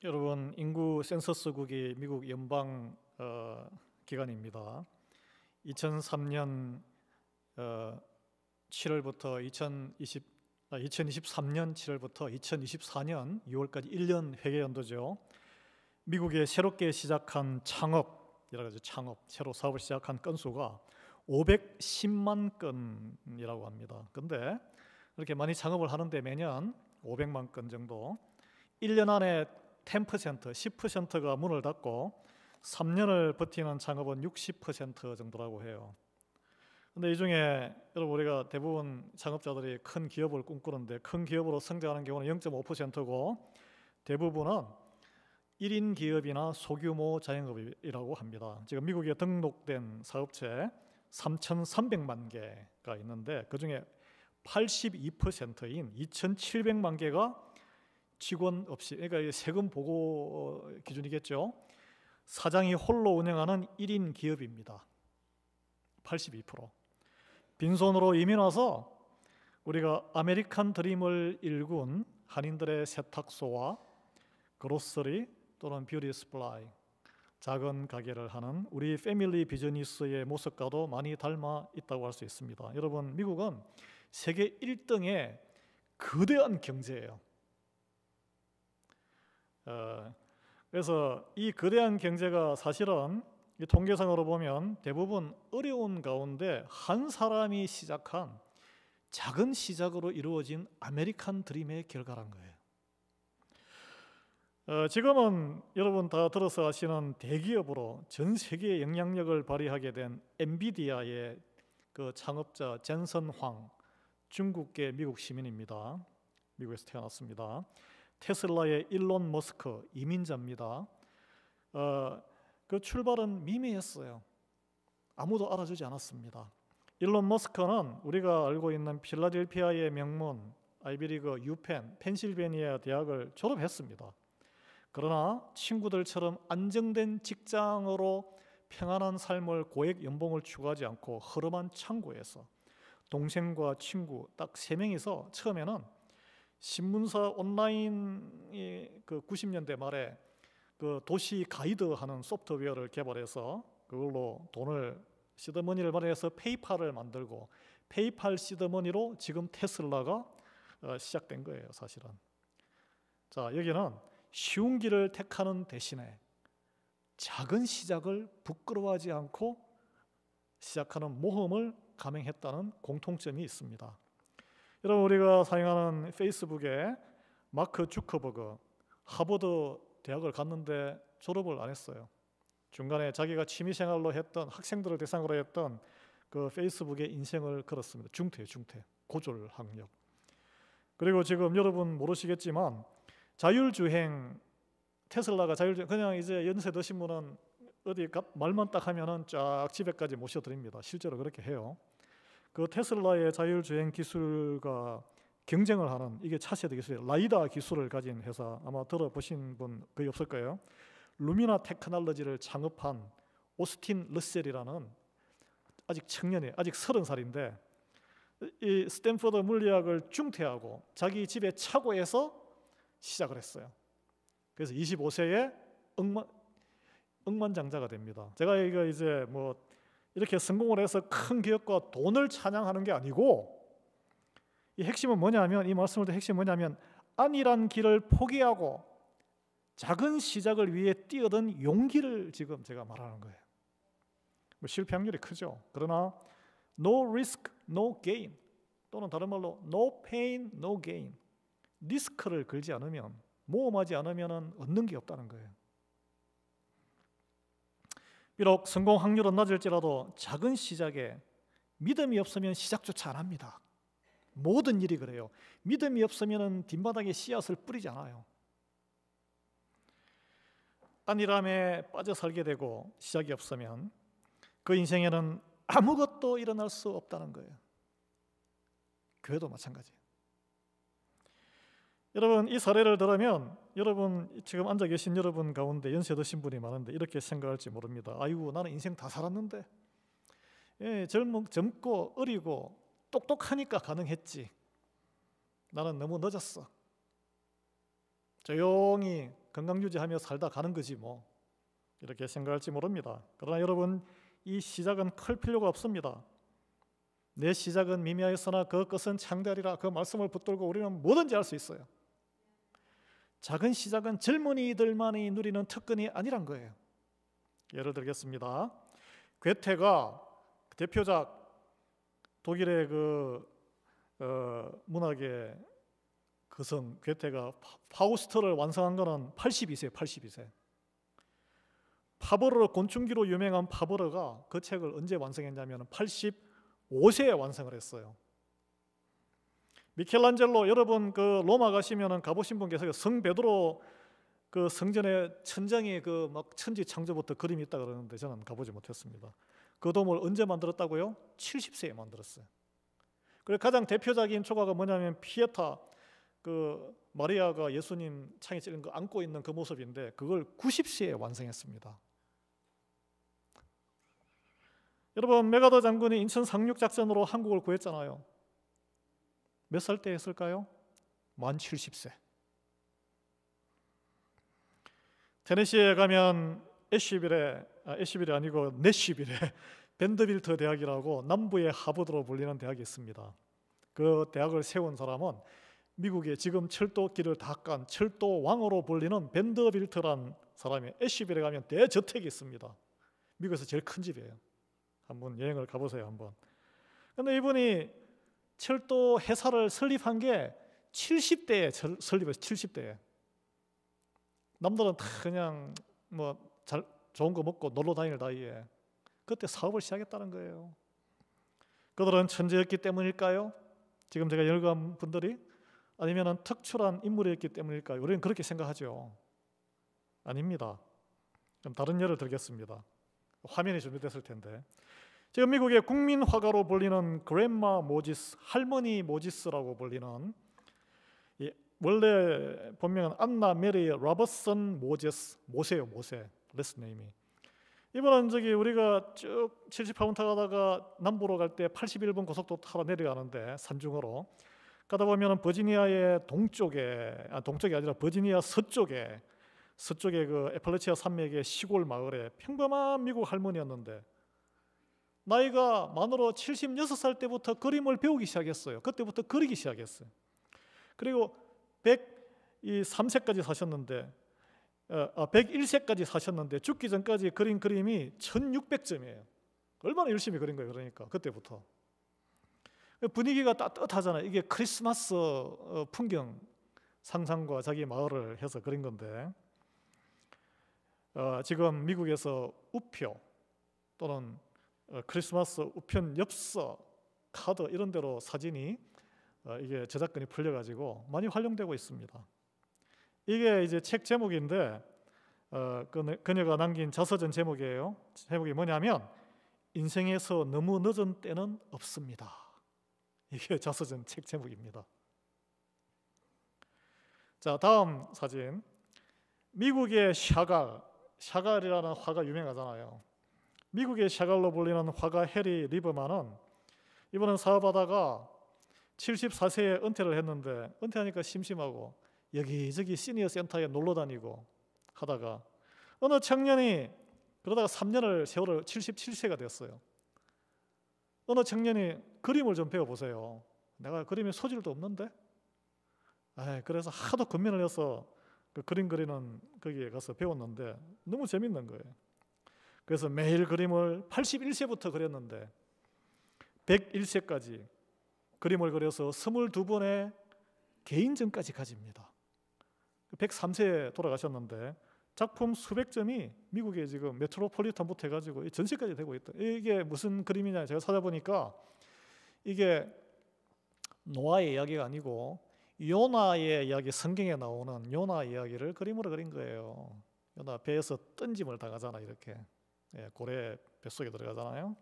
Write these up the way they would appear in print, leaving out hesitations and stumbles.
여러분, 인구 센서스국이 미국 연방 기관입니다. 2003년 7월부터 2023년 7월부터 2024년 6월까지 1년 회계연도죠. 미국에 새롭게 시작한 새로 사업을 시작한 건수가 510만 건이라고 합니다. 근데 이렇게 많이 창업을 하는데 매년 500만 건 정도, 1년 안에 10%, 10%가 문을 닫고 3년을 버티는 창업은 60% 정도라고 해요. 근데 이 중에 여러분, 우리가 대부분 창업자들이 큰 기업을 꿈꾸는데 큰 기업으로 성장하는 경우는 0.5%고 대부분은 1인 기업이나 소규모 자영업이라고 합니다. 지금 미국에 등록된 사업체 3,300만 개가 있는데 그중에 82%인 2,700만 개가 직원 없이, 그러니까 세금 보고 기준이겠죠. 사장이 홀로 운영하는 1인 기업입니다. 82%. 빈손으로 이민 와서 우리가 아메리칸 드림을 일군 한인들의 세탁소와 그로서리 또는 뷰티 스플라이, 작은 가게를 하는 우리 패밀리 비즈니스의 모습과도 많이 닮아 있다고 할 수 있습니다. 여러분, 미국은 세계 1등의 거대한 경제예요. 그래서 이 거대한 경제가 사실은 이 통계상으로 보면 대부분 어려운 가운데 한 사람이 시작한 작은 시작으로 이루어진 아메리칸 드림의 결과란 거예요. 지금은 여러분 다 들어서 아시는 대기업으로 전 세계에 영향력을 발휘하게 된 엔비디아의 그 창업자 젠슨 황, 중국계 미국 시민입니다. 미국에서 태어났습니다. 테슬라의 일론 머스크, 이민자입니다. 그 출발은 미미했어요. 아무도 알아주지 않았습니다. 일론 머스크는 우리가 알고 있는 필라델피아의 명문 아이비리그 유펜, 펜실베니아 대학을 졸업했습니다. 그러나 친구들처럼 안정된 직장으로 평안한 삶을 고액 연봉을 추구하지 않고 허름한 창구에서 동생과 친구 딱 3명이서 처음에는 신문사 온라인 그 90년대 말에 그 도시 가이드 하는 소프트웨어를 개발해서 그걸로 돈을 시드머니를 마련해서 페이팔을 만들고 페이팔 시드머니로 지금 테슬라가 시작된 거예요, 사실은. 자, 여기는 쉬운 길을 택하는 대신에 작은 시작을 부끄러워하지 않고 시작하는 모험을 감행했다는 공통점이 있습니다. 여러분, 우리가 사용하는 페이스북에 마크 주커버그, 하버드 대학을 갔는데 졸업을 안 했어요. 중간에 자기가 취미생활로 했던, 학생들을 대상으로 했던 그 페이스북의 인생을 걸었습니다. 중퇴, 고졸 학력. 그리고 지금 여러분 모르시겠지만 자율주행, 테슬라가 자율주행, 그냥 이제 연세 드신 분은 어디 말만 딱 하면은 쫙 집에까지 모셔드립니다. 실제로 그렇게 해요. 그 테슬라의 자율주행 기술과 경쟁을 하는, 이게 차세대 기술이에요. 라이다 기술을 가진 회사, 아마 들어보신 분 거의 없을 거예요. 루미나 테크놀로지를 창업한 오스틴 러셀이라는 아직 청년이에요. 아직 30살인데 이 스탠퍼드 물리학을 중퇴하고 자기 집에 차고에서 시작을 했어요. 그래서 25세에 억만장자가 됩니다. 제가 이거 이제 뭐 이렇게 성공을 해서 큰 기업과 돈을 찬양하는 게 아니고, 이 핵심은 뭐냐면, 이 말씀을 때 핵심은 뭐냐면 안일한 길을 포기하고 작은 시작을 위해 뛰어든 용기를 지금 제가 말하는 거예요. 뭐 실패 확률이 크죠. 그러나 no risk, no gain, 또는 다른 말로 no pain, no gain. 리스크를 걸지 않으면, 모험하지 않으면 얻는 게 없다는 거예요. 비록 성공 확률은 낮을지라도 작은 시작에 믿음이 없으면 시작조차 안 합니다. 모든 일이 그래요. 믿음이 없으면 뒷바닥에 씨앗을 뿌리지 않아요. 안일함에 빠져 살게 되고 시작이 없으면 그 인생에는 아무것도 일어날 수 없다는 거예요. 교회도 마찬가지예요. 여러분, 이 사례를 들으면 여러분, 지금 앉아 계신 여러분 가운데 연세 드신 분이 많은데 이렇게 생각할지 모릅니다. 아이고, 나는 인생 다 살았는데, 젊고 어리고 똑똑하니까 가능했지. 나는 너무 늦었어. 조용히 건강 유지하며 살다 가는 거지 뭐, 이렇게 생각할지 모릅니다. 그러나 여러분, 이 시작은 클 필요가 없습니다. 내 시작은 미미하였으나 그 끝은 창대하리라. 그 말씀을 붙들고 우리는 뭐든지 할 수 있어요. 작은 시작은 젊은이들만이 누리는 특권이 아니란 거예요. 예를 들겠습니다. 괴테가 대표작 독일의 문학의 거성 괴테가 파우스트를 완성한 것은 82세. 파버르, 곤충기로 유명한 파버르가 그 책을 언제 완성했냐면 85세에 완성을 했어요. 미켈란젤로, 여러분 그 로마 가시면은 가보신 분 계세요. 성 베드로 그 성전에 천장에 그 막 천지 창조부터 그림이 있다 그러는데 저는 가보지 못했습니다. 그 도움을 언제 만들었다고요? 70세에 만들었어요. 그리고 가장 대표적인 초가가 뭐냐면 피에타, 그 마리아가 예수님 창에 찔린 거 안고 있는 그 모습인데 그걸 90세에 완성했습니다. 여러분, 메가더 장군이 인천 상륙 작전으로 한국을 구했잖아요. 몇 살 때 했을까요? 만 70세. 테네시에 가면 애쉬빌이 아니고 내쉬빌에 벤더빌트 대학이라고 남부의 하버드로 불리는 대학이 있습니다. 그 대학을 세운 사람은 미국의 지금 철도길을 다 깐 철도 왕으로 불리는 벤더빌트란 사람이, 애쉬빌에 가면 대저택이 있습니다. 미국에서 제일 큰 집이에요. 한번 여행을 가보세요. 한번. 근데 이분이 철도 회사를 설립한 게 70대에 설립해서 70대에. 남들은 다 그냥 뭐 좋은 거 먹고 놀러 다닐 나이에 그때 사업을 시작했다는 거예요. 그들은 천재였기 때문일까요? 지금 제가 열거한 분들이, 아니면 특출한 인물이었기 때문일까요? 우리는 그렇게 생각하죠. 아닙니다. 그럼 다른 예를 들겠습니다. 화면이 준비됐을 텐데, 지금 미국의 국민 화가로 불리는 그랜마 모지스, 할머니 모지스라고 불리는, 원래 본명은 안나 메리 로버슨 모세요. 모세, 레스 네임이. 이번은 우리가 쭉 78번 타다가 남부로 갈 때 81번 고속도로 타러 내려가는데 산중으로 가다 보면 버지니아의 동쪽이 아니라 버지니아 서쪽에 그 애플리치아 산맥의 시골 마을에 평범한 미국 할머니였는데 나이가 만으로 76살 때부터 그림을 배우기 시작했어요. 그때부터 그리기 시작했어요. 그리고 103세까지 사셨는데 101세까지 사셨는데 죽기 전까지 그린 그림이 1600점이에요. 얼마나 열심히 그린 거예요. 그러니까 그때부터. 분위기가 따뜻하잖아요. 이게 크리스마스 풍경 상상과 자기 마을을 해서 그린 건데, 지금 미국에서 우표 또는 크리스마스 우편 엽서, 카드 이런 데로 사진이 이게 저작권이 풀려가지고 많이 활용되고 있습니다. 이게 이제 책 제목인데 그녀가 남긴 자서전 제목이에요. 제목이 뭐냐면 인생에서 너무 늦은 때는 없습니다. 이게 자서전 책 제목입니다. 자, 다음 사진. 미국의 샤갈이라는 화가 유명하잖아요. 미국의 샤갈로 불리는 화가 해리 리버만은 이번엔 사업하다가 74세에 은퇴를 했는데, 은퇴하니까 심심하고 여기저기 시니어 센터에 놀러 다니고 하다가 어느 청년이, 그러다가 3년을 세월을 77세가 됐어요. 어느 청년이 그림을 좀 배워보세요. 내가 그림에 소질도 없는데? 그래서 하도 건면을 해서 그 그림 그리는 거기에 가서 배웠는데 너무 재밌는 거예요. 그래서 매일 그림을 81세부터 그렸는데 101세까지 그림을 그려서 22번의 개인전까지 가집니다. 103세에 돌아가셨는데 작품 수백 점이 미국에 지금 메트로폴리탄부터 해가지고 전시까지 되고 있다. 이게 무슨 그림이냐 제가 찾아보니까 이게 노아의 이야기가 아니고 요나의 이야기, 성경에 나오는 요나 이야기를 그림으로 그린 거예요. 요나 배에서 던짐을 당하잖아, 이렇게. 고래 뱃속에 들어가잖아요.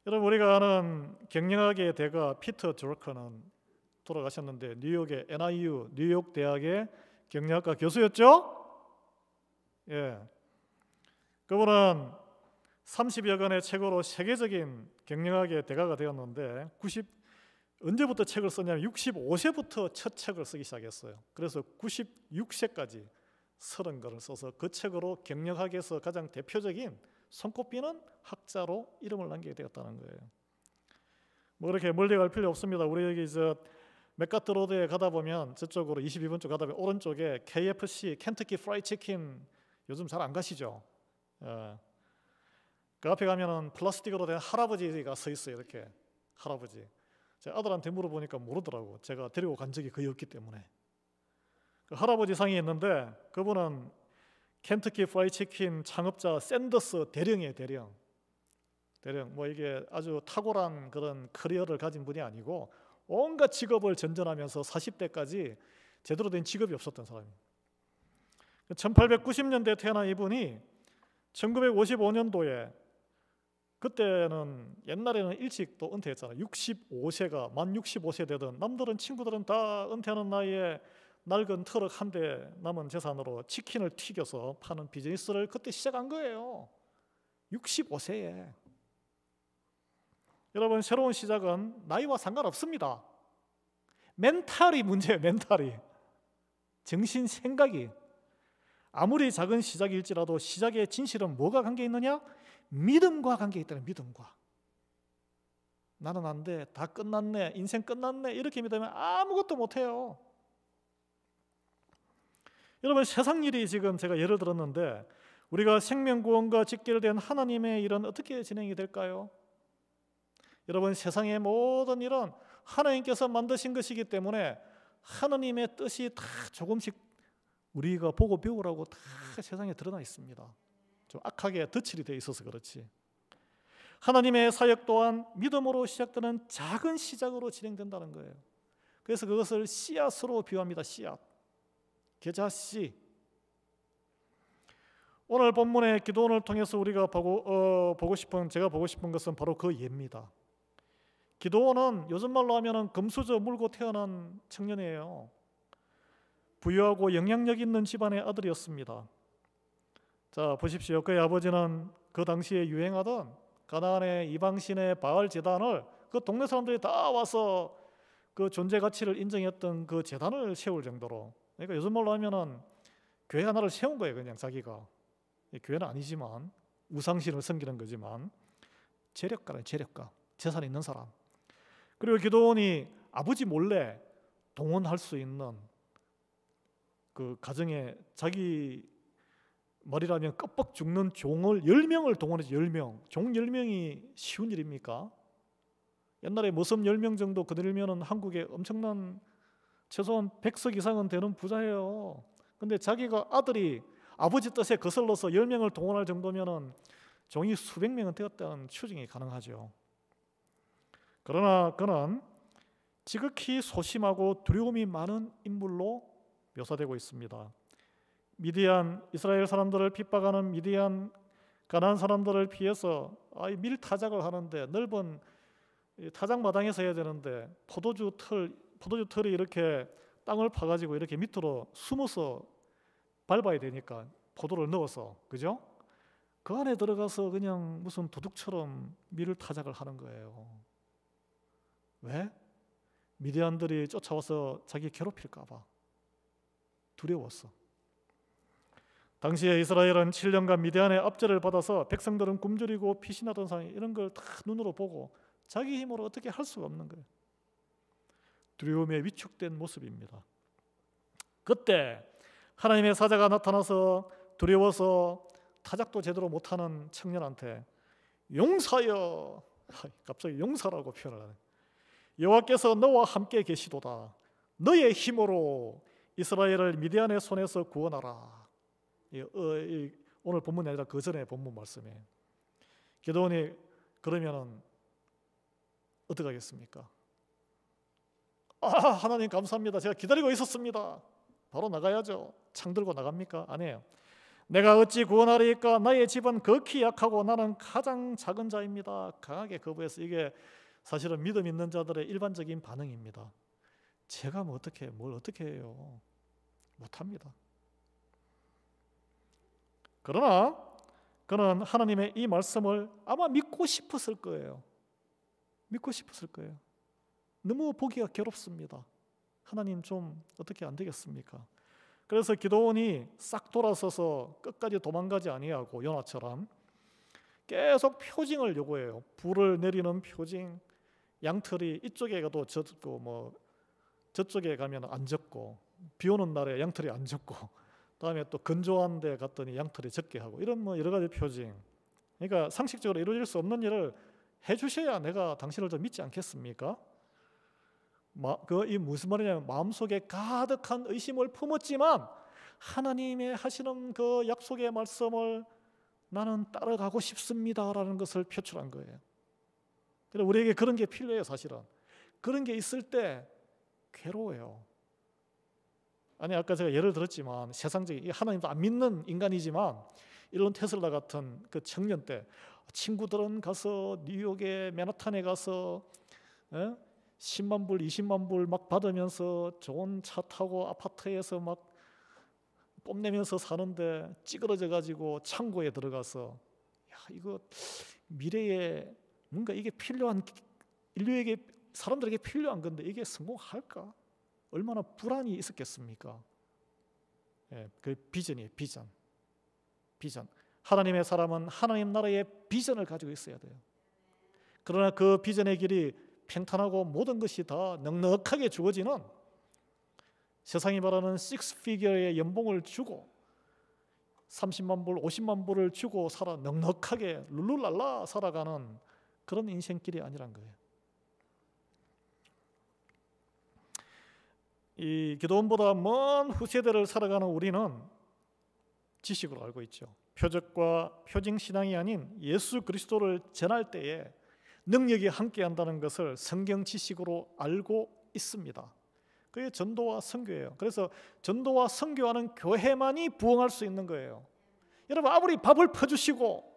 여러분, 우리가 아는 경영학의 대가 피터 drucker는 돌아가셨는데 뉴욕의 NIU 뉴욕 대학의 경영학과 교수였죠. 그분은 30여 권의 책으로 세계적인 경영학의 대가가 되었는데 언제부터 책을 썼냐면 65세부터 첫 책을 쓰기 시작했어요. 그래서 96세까지 30권을 써서 그 책으로 경력학에서 가장 대표적인 손꼽히는 학자로 이름을 남기게 되었다는 거예요. 뭐 그렇게 멀리 갈 필요 없습니다. 우리 여기 맥가트 로드에 가다 보면 저쪽으로 22번 쪽 가다 보면 오른쪽에 KFC, 켄터키 프라이드 치킨 요즘 잘 안 가시죠? 그 앞에 가면은 플라스틱으로 된 할아버지가 서 있어요. 이렇게 할아버지. 제 아들한테 물어보니까 모르더라고. 제가 데리고 간 적이 거의 없기 때문에. 그 할아버지 상이 있는데 그분은 켄터키 프라이드 치킨 창업자 샌더스 대령이에요. 대령. 뭐 이게 아주 탁월한 그런 커리어를 가진 분이 아니고 온갖 직업을 전전하면서 40대까지 제대로 된 직업이 없었던 사람이에요. 1890년대에 태어난 이분이 1955년도에 그때는 옛날에는 일찍 또 은퇴했잖아요. 65세가 만 65세 되던 남들은 친구들은 다 은퇴하는 나이에 낡은 트럭 한 대 남은 재산으로 치킨을 튀겨서 파는 비즈니스를 그때 시작한 거예요. 65세에. 여러분 새로운 시작은 나이와 상관없습니다. 멘탈이 문제예요. 멘탈이. 정신 생각이. 아무리 작은 시작일지라도 시작의 진실은 뭐가 관계 있느냐? 믿음과 관계 있다는 믿음과. 나는 안 돼. 다 끝났네. 인생 끝났네. 이렇게 믿으면 아무것도 못해요. 여러분 세상 일이 지금 제가 예를 들었는데 우리가 생명구원과 직결된 하나님의 일은 어떻게 진행이 될까요? 여러분 세상의 모든 일은 하나님께서 만드신 것이기 때문에 하나님의 뜻이 다 조금씩 우리가 보고 배우라고 다 세상에 드러나 있습니다. 좀 악하게 덧칠이 되어 있어서 그렇지. 하나님의 사역 또한 믿음으로 시작되는 작은 시작으로 진행된다는 거예요. 그래서 그것을 씨앗으로 비유합니다. 씨앗. 겨자씨. 오늘 본문의 기도원을 통해서 우리가 제가 보고 싶은 것은 바로 그 예입니다. 기도원은 요즘 말로 하면은 금수저 물고 태어난 청년이에요. 부유하고 영향력 있는 집안의 아들이었습니다. 자 보십시오. 그의 아버지는 그 당시에 유행하던 가나안의 이방신의 바알 제단을 그 동네 사람들이 다 와서 그 존재 가치를 인정했던 그 제단을 세울 정도로, 그러니까 요즘 말로 하면은 교회 하나를 세운 거예요. 그냥 자기가. 교회는 아니지만 우상신을 섬기는 거지만 재력가는 재력가, 재산 있는 사람. 그리고 기도원이 아버지 몰래 동원할 수 있는 그 가정에 자기 말이라면 껍벅 죽는 종을 10명을 동원해서 10명. 종 10명이 쉬운 일입니까? 옛날에 모섬 10명 정도 거느리면 한국에 엄청난 최소한 100석 이상은 되는 부자예요. 근데 자기가 아들이 아버지 뜻에 거슬러서 10명을 동원할 정도면 종이 수백 명은 되었다는 추정이 가능하죠. 그러나 그는 지극히 소심하고 두려움이 많은 인물로 묘사되고 있습니다. 미디안 이스라엘 사람들을 핍박하는 미디안 가나안 사람들을 피해서 밀 타작을 하는데 넓은 타작 마당에서 해야 되는데 포도주 털이 이렇게 땅을 파가지고 이렇게 밑으로 숨어서 밟아야 되니까 포도를 넣어서, 그죠? 그 안에 들어가서 그냥 무슨 도둑처럼 밀을 타작을 하는 거예요. 왜? 미디안들이 쫓아와서 자기 괴롭힐까 봐 두려웠어. 당시에 이스라엘은 7년간 미디안의 압제를 받아서 백성들은 굶주리고 피신하던 상황, 이런 걸 다 눈으로 보고 자기 힘으로 어떻게 할 수가 없는 거예요. 두려움에 위축된 모습입니다. 그때 하나님의 사자가 나타나서 두려워서 타작도 제대로 못하는 청년한테 용사여, 갑자기 용사라고 표현을 하네. 여호와께서 너와 함께 계시도다. 너의 힘으로 이스라엘을 미디안의 손에서 구원하라. 오늘 본문이 아니라 그 전에 본문 말씀에 기도원이 그러면은 어떻게 하겠습니까? 하나님 감사합니다. 제가 기다리고 있었습니다. 바로 나가야죠. 창 들고 나갑니까? 아니에요. 내가 어찌 구원하리까? 나의 집은 극히 약하고 나는 가장 작은 자입니다. 강하게 거부해서, 이게 사실은 믿음 있는 자들의 일반적인 반응입니다. 제가 뭘 어떻게 해요? 못합니다. 그러나 그는 하나님의 이 말씀을 아마 믿고 싶었을 거예요. 믿고 싶었을 거예요. 너무 보기가 괴롭습니다. 하나님 좀 어떻게 안 되겠습니까? 그래서 기드온이 싹 돌아서서 끝까지 도망가지 아니하고 요나처럼 계속 표징을 요구해요. 불을 내리는 표징, 양털이 이쪽에 가도 젖고 뭐 저쪽에 가면 안 젖고, 비 오는 날에 양털이 안 젖고, 다음에 또 건조한 데 갔더니 양털이 젖게 하고, 이런 뭐 여러 가지 표징. 그러니까 상식적으로 이루어질 수 없는 일을 해주셔야 내가 당신을 좀 믿지 않겠습니까? 이 무슨 말이냐면 마음속에 가득한 의심을 품었지만 하나님의 하시는 그 약속의 말씀을 나는 따라가고 싶습니다라는 것을 표출한 거예요. 그래서 우리에게 그런 게 필요해요. 사실은 그런 게 있을 때 괴로워요. 아니, 아까 제가 예를 들었지만 세상적인, 하나님도 안 믿는 인간이지만 일론 테슬라 같은 그 청년 때 친구들은 가서 뉴욕의 맨하탄에 가서 10만 불, 20만 불 막 받으면서 좋은 차 타고 아파트에서 막 뽐내면서 사는데 찌그러져 가지고 창고에 들어가서, 야, 이거 미래에 뭔가 이게 필요한, 인류에게, 사람들에게 필요한 건데 이게 성공할까? 얼마나 불안이 있었겠습니까? 그 비전이에요. 비전. 하나님의 사람은 하나님 나라의 비전을 가지고 있어야 돼요. 그러나 그 비전의 길이 평탄하고 모든 것이 다 넉넉하게 주어지는, 세상이 말하는 6피겨의 연봉을 주고 30만 불, 50만 불을 주고 넉넉하게 룰루랄라 살아가는 그런 인생길이 아니란 거예요. 이 기드온보다 먼 후세대를 살아가는 우리는 지식으로 알고 있죠. 표적과 표징 신앙이 아닌 예수 그리스도를 전할 때에 능력이 함께한다는 것을 성경 지식으로 알고 있습니다. 그게 전도와 선교예요. 그래서 전도와 선교하는 교회만이 부흥할 수 있는 거예요. 여러분, 아무리 밥을 퍼주시고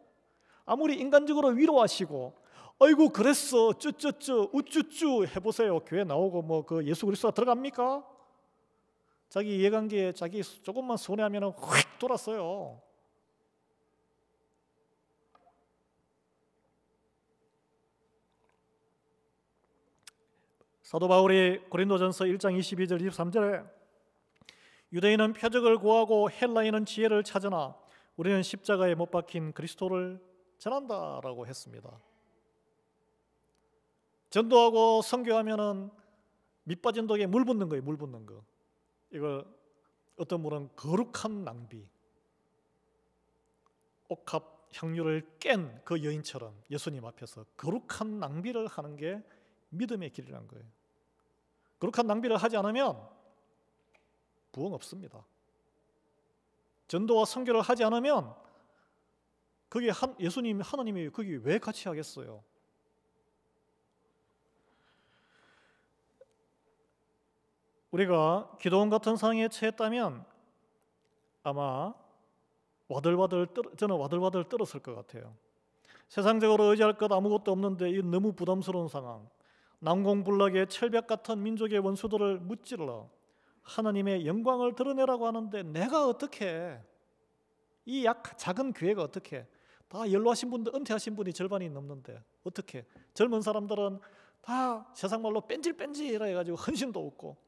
아무리 인간적으로 위로하시고 아이고 그랬어 쭈쭈쭈 우쭈쭈 해보세요. 교회 나오고 뭐 그 예수 그리스도가 들어갑니까? 자기 이해관계에 자기 조금만 손해하면 휙 돌았어요. 사도 바울이 고린도전서 1장 22절 23절에 유대인은 표적을 구하고 헬라인은 지혜를 찾으나 우리는 십자가에 못 박힌 그리스도를 전한다라고 했습니다. 전도하고 선교하면은 밑빠진 독에 물 붓는 거예요. 물 붓는 거. 이걸 어떤 분은 거룩한 낭비, 옥합 향유를 깬 그 여인처럼 예수님 앞에서 거룩한 낭비를 하는 게 믿음의 길이라는 거예요. 거룩한 낭비를 하지 않으면 부흥 없습니다. 전도와 선교를 하지 않으면 그게 예수님, 하나님이 거기 왜 같이 하겠어요? 우리가 기드온 같은 상황에 처했다면 아마 저는 와들와들 떨었을 것 같아요. 세상적으로 의지할 것 아무것도 없는데 이 너무 부담스러운 상황, 난공불락의 철벽 같은 민족의 원수들을 무찔러 하나님의 영광을 드러내라고 하는데 내가 어떻게, 이 작은 교회가 어떻게, 다 연로하신 분들, 은퇴하신 분이 절반이 넘는데 어떻게, 젊은 사람들은 다 세상 말로 뺀질뺀질해 가지고 헌신도 없고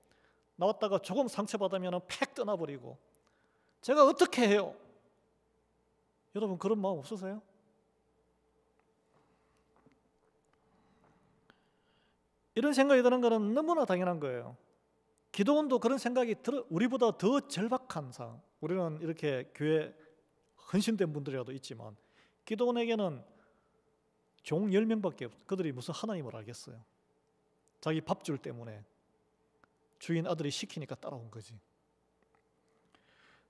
나왔다가 조금 상처받으면 팩 떠나버리고 제가 어떻게 해요? 여러분 그런 마음 없으세요? 이런 생각이 드는 것은 너무나 당연한 거예요. 기드온도 그런 생각이 우리보다 더 절박한 상황. 우리는 이렇게 교회 헌신된 분들이라도 있지만 기드온에게는 종 10명밖에 없어요. 그들이 무슨 하나님을 알겠어요? 자기 밥줄 때문에 주인 아들이 시키니까 따라온 거지.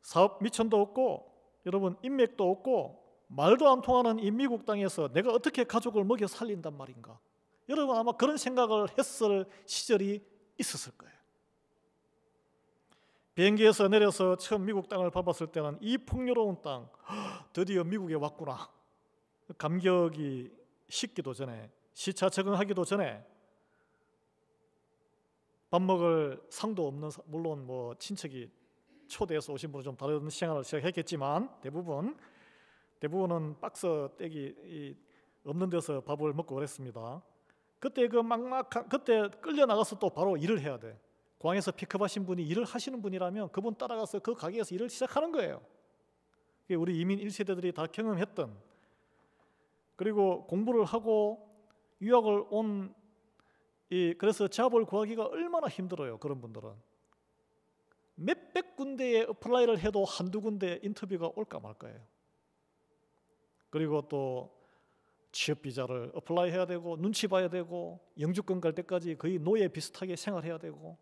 사업 미천도 없고 여러분 인맥도 없고 말도 안 통하는 이 미국 땅에서 내가 어떻게 가족을 먹여 살린단 말인가? 여러분 아마 그런 생각을 했을 시절이 있었을 거예요. 비행기에서 내려서 처음 미국 땅을 밟았을 때는 이 풍요로운 땅, 드디어 미국에 왔구나. 감격이 식기도 전에, 시차 적응하기도 전에 밥 먹을 상도 없는, 물론 뭐 친척이 초대해서 오신 분은 좀 다른 생활을 시작했겠지만 대부분은 박스 떼기 없는 데서 밥을 먹고 그랬습니다. 그때 그 막막한 그때 끌려 나가서 또 바로 일을 해야 돼. 공항에서 픽업하신 분이 일을 하시는 분이라면 그분 따라가서 그 가게에서 일을 시작하는 거예요. 그게 우리 이민 1세대들이 다 경험했던. 그리고 공부를 하고 유학을 온 그래서 잡을 구하기가 얼마나 힘들어요. 그런 분들은 몇백 군데에 어플라이를 해도 한두 군데 인터뷰가 올까 말 거예요. 그리고 또 취업 비자를 어플라이 해야 되고 눈치 봐야 되고 영주권 갈 때까지 거의 노예 비슷하게 생활해야 되고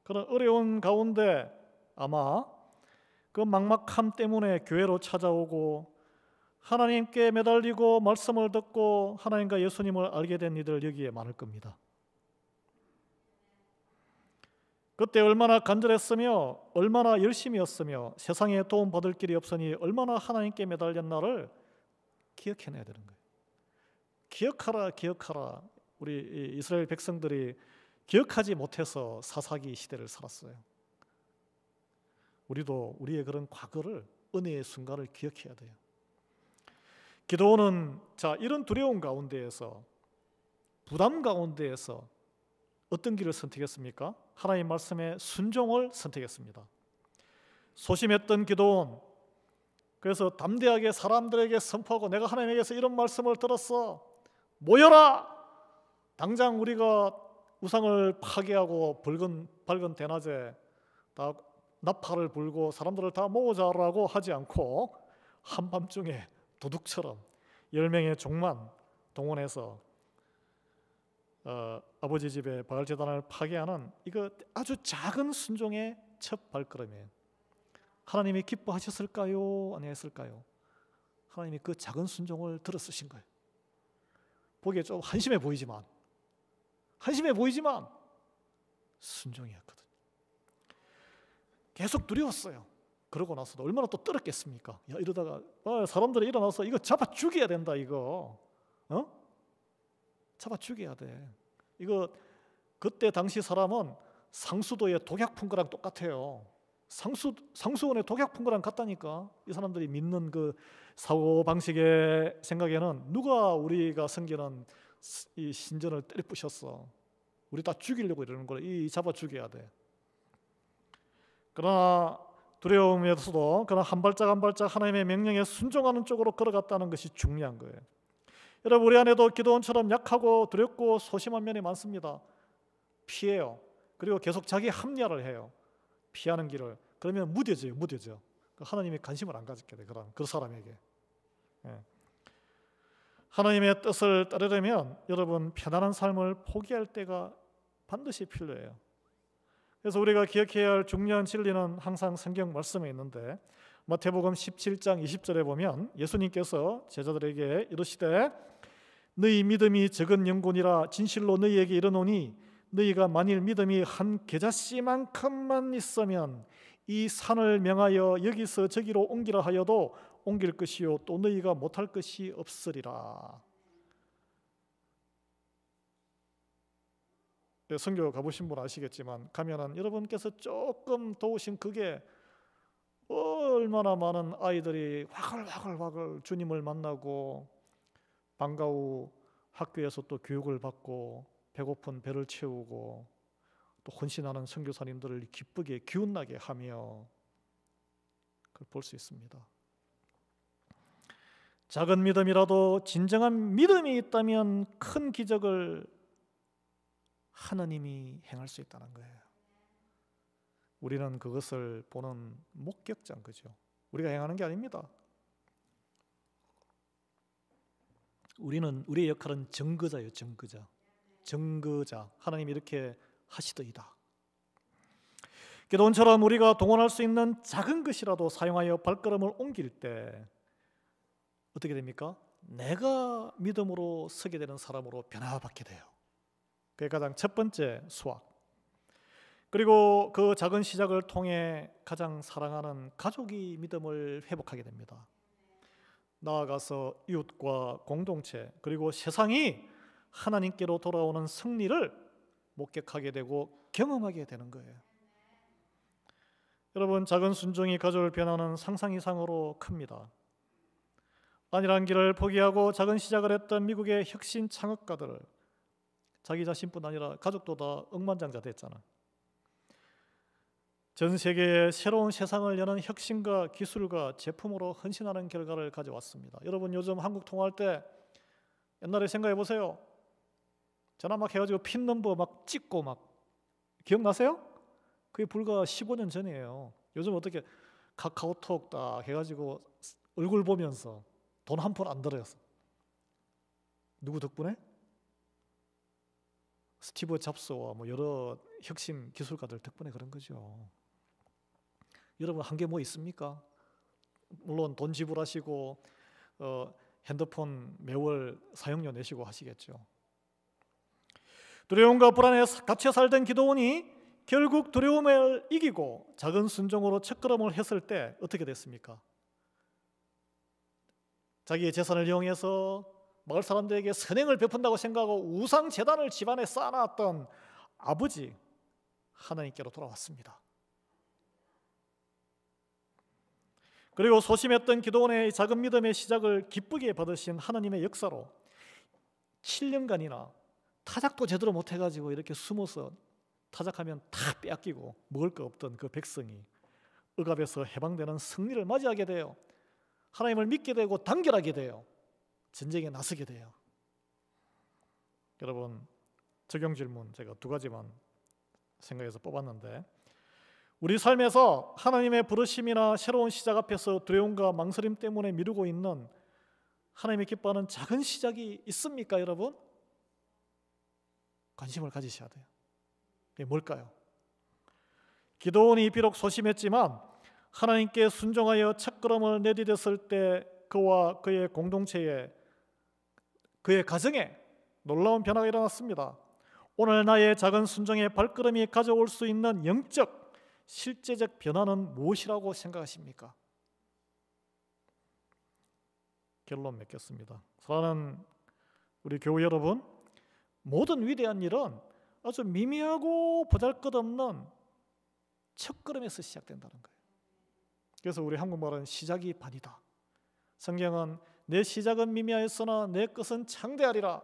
그런 어려운 가운데 아마 그 막막함 때문에 교회로 찾아오고 하나님께 매달리고 말씀을 듣고 하나님과 예수님을 알게 된 이들 여기에 많을 겁니다. 그때 얼마나 간절했으며 얼마나 열심이었으며 세상에 도움 받을 길이 없으니 얼마나 하나님께 매달렸나를 기억해내야 되는 거예요. 기억하라 기억하라. 우리 이스라엘 백성들이 기억하지 못해서 사사기 시대를 살았어요. 우리도 우리의 그런 과거를 은혜의 순간을 기억해야 돼요. 기도원은 이런 두려움 가운데에서 부담 가운데에서 어떤 길을 선택했습니까? 하나님 말씀에 순종을 선택했습니다. 소심했던 기도원, 그래서 담대하게 사람들에게 선포하고 내가 하나님에게서 이런 말씀을 들었어. 모여라! 당장 우리가 우상을 파괴하고 밝은 대낮에 다 나팔을 불고 사람들을 다 모으자라고 하지 않고 한밤중에 도둑처럼 10명의 종만 동원해서 아버지 집에 바알 제단을 파괴하는 이거 아주 작은 순종의 첫 발걸음이에요. 하나님이 기뻐하셨을까요? 아니했을까요? 하나님이 그 작은 순종을 들어쓰신 거예요. 보기에 좀 한심해 보이지만 순종이었거든요. 계속 두려웠어요. 그러고 나서도 얼마나 또 떨었겠습니까? 이러다가 사람들이 일어나서 이거 잡아 죽여야 된다 이거. 잡아 죽여야 돼. 이거 그때 당시 사람은 상수도에 독약 푼 거랑 똑같아요. 상수원에 독약 푼 거랑 같다니까. 이 사람들이 믿는 그 사고 방식의 생각에는 누가 우리가 섬기는 이 신전을 때려 부셨어. 우리 다 죽이려고 이러는 거래. 이 잡아 죽여야 돼. 그러나 두려움에서도 그러나 한 발짝 한 발짝 하나님의 명령에 순종하는 쪽으로 걸어갔다는 것이 중요한 거예요. 여러분 우리 안에도 기도원처럼 약하고 두렵고 소심한 면이 많습니다. 피해요. 그리고 계속 자기 합리화를 해요. 피하는 길을. 그러면 무뎌져요. 하나님이 관심을 안 가지게 돼. 그 사람에게. 하나님의 뜻을 따르려면 여러분 편안한 삶을 포기할 때가 반드시 필요해요. 그래서 우리가 기억해야 할 중요한 진리는 항상 성경 말씀에 있는데 마태복음 17장 20절에 보면 예수님께서 제자들에게 이르시되 너희 믿음이 적은 영혼이라 진실로 너희에게 이르노니 너희가 만일 믿음이 한 겨자씨만큼만 있으면 이 산을 명하여 여기서 저기로 옮기라 하여도 옮길 것이요 또 너희가 못할 것이 없으리라. 선교 가보신 분 아시겠지만 가면은 여러분께서 조금 도우신 그게 얼마나 많은 아이들이 화글화글 주님을 만나고 방과 후 학교에서 또 교육을 받고 배고픈 배를 채우고 또 헌신하는 선교사님들을 기쁘게 기운나게 하며 그걸 볼 수 있습니다. 작은 믿음이라도 진정한 믿음이 있다면 큰 기적을 하나님이 행할 수 있다는 거예요. 우리는 그것을 보는 목격자인 거죠. 우리가 행하는 게 아닙니다. 우리의 역할은 증거자예요. 증거자. 하나님이 이렇게 하시더이다. 기도원처럼 우리가 동원할 수 있는 작은 것이라도 사용하여 발걸음을 옮길 때 어떻게 됩니까? 내가 믿음으로 서게 되는 사람으로 변화받게 돼요. 그게 가장 첫 번째 수확. 그리고 그 작은 시작을 통해 가장 사랑하는 가족이 믿음을 회복하게 됩니다. 나아가서 이웃과 공동체 그리고 세상이 하나님께로 돌아오는 승리를 목격하게 되고 경험하게 되는 거예요. 여러분 작은 순종이 가져올 변화는 상상 이상으로 큽니다. 안일한 길을 포기하고 작은 시작을 했던 미국의 혁신 창업가들을 자기 자신뿐 아니라 가족도 다 억만장자 됐잖아. 전 세계에 새로운 세상을 여는 혁신과 기술과 제품으로 헌신하는 결과를 가져왔습니다. 여러분 요즘 한국 통화할 때 옛날에 생각해 보세요. 전화 막 해가지고 핀 넘버 막 찍고 막 기억나세요? 그게 불과 15년 전이에요. 요즘 어떻게 카카오톡 딱 해가지고 얼굴 보면서 돈 한 푼 안 들어요. 누구 덕분에? 스티브 잡스와 뭐 여러 혁신 기술가들 덕분에 그런 거죠. 여러분 한 게 뭐 있습니까? 물론 돈 지불하시고 핸드폰 매월 사용료 내시고 하시겠죠. 두려움과 불안에 갇혀 살던 기도원이 결국 두려움을 이기고 작은 순종으로 첫걸음을 했을 때 어떻게 됐습니까? 자기의 재산을 이용해서 마을 사람들에게 선행을 베푼다고 생각하고 우상 제단을 집안에 쌓아놨던 아버지 하나님께로 돌아왔습니다. 그리고 소심했던 기도원의 작은 믿음의 시작을 기쁘게 받으신 하나님의 역사로 7년간이나 타작도 제대로 못해가지고 이렇게 숨어서 타작하면 다 빼앗기고 먹을 거 없던 그 백성이 억압에서 해방되는 승리를 맞이하게 돼요. 하나님을 믿게 되고 단결하게 돼요. 전쟁에 나서게 돼요. 여러분 적용 질문 제가 2가지만 생각해서 뽑았는데, 우리 삶에서 하나님의 부르심이나 새로운 시작 앞에서 두려움과 망설임 때문에 미루고 있는 하나님이 기뻐하는 작은 시작이 있습니까, 여러분? 관심을 가지셔야 돼요. 그게 뭘까요? 기도원이 비록 소심했지만 하나님께 순종하여 첫걸음을 내디뎠을 때 그와 그의 공동체에, 그의 가정에 놀라운 변화가 일어났습니다. 오늘 나의 작은 순종의 발걸음이 가져올 수 있는 영적, 실제적 변화는 무엇이라고 생각하십니까? 결론 맺겠습니다. 사랑하는 우리 교우 여러분, 모든 위대한 일은 아주 미미하고 보잘것없는 첫걸음에서 시작된다는 거예요. 그래서 우리 한국말은 시작이 반이다. 성경은 내 시작은 미미하였으나 내 끝은 창대하리라.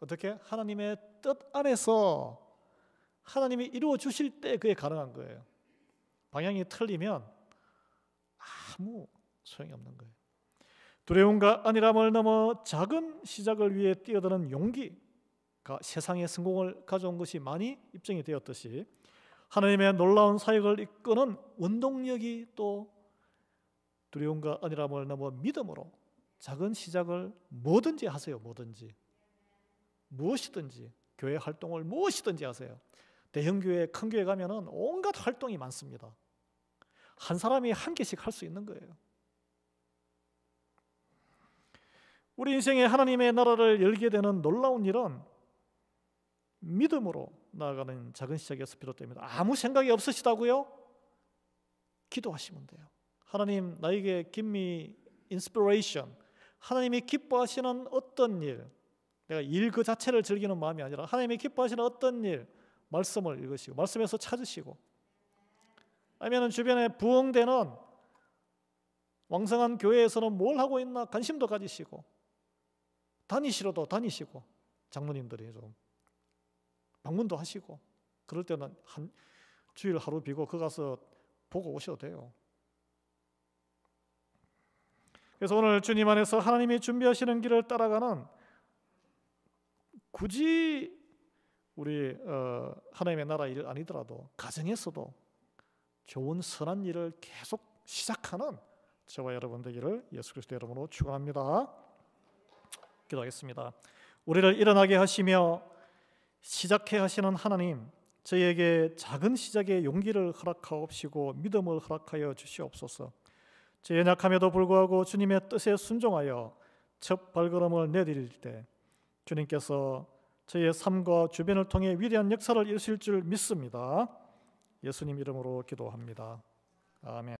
어떻게? 하나님의 뜻 안에서 하나님이 이루어 주실 때 그게 가능한 거예요. 방향이 틀리면 아무 소용이 없는 거예요. 두려움과 안일함을 넘어 작은 시작을 위해 뛰어드는 용기가 세상의 성공을 가져온 것이 많이 입증이 되었듯이 하나님의 놀라운 사역을 이끄는 원동력이 또 두려움과 안일함을 넘어 믿음으로 작은 시작을 뭐든지 하세요. 뭐든지, 무엇이든지, 교회 활동을 무엇이든지 하세요. 대형교회, 큰 교회 가면은 온갖 활동이 많습니다. 한 사람이 한 개씩 할 수 있는 거예요. 우리 인생에 하나님의 나라를 열게 되는 놀라운 일은 믿음으로 나아가는 작은 시작에서 비롯됩니다. 아무 생각이 없으시다고요? 기도하시면 돼요. 하나님, 나에게 give me inspiration. 하나님이 기뻐하시는 어떤 일, 내가 일 그 자체를 즐기는 마음이 아니라 하나님이 기뻐하시는 어떤 일, 말씀을 읽으시고 말씀에서 찾으시고, 아니면 주변에 부흥되는 왕성한 교회에서는 뭘 하고 있나 관심도 가지시고, 다니시러도 다니시고, 장로님들이 좀 방문도 하시고, 그럴 때는 한 주일 하루 비고 거 가서 보고 오셔도 돼요. 그래서 오늘 주님 안에서 하나님이 준비하시는 길을 따라가는, 굳이 우리 하나님의 나라 일 아니더라도 가정에서도 좋은 선한 일을 계속 시작하는 저와 여러분 되기를 예수 그리스도 이름으로 축원합니다. 기도하겠습니다. 우리를 일어나게 하시며 시작해 하시는 하나님, 저희에게 작은 시작의 용기를 허락하옵시고 믿음을 허락하여 주시옵소서. 저희 연약함에도 불구하고 주님의 뜻에 순종하여 첫 발걸음을 내디딜 때 주님께서 저희의 삶과 주변을 통해 위대한 역사를 이루실 줄 믿습니다. 예수님 이름으로 기도합니다. 아멘.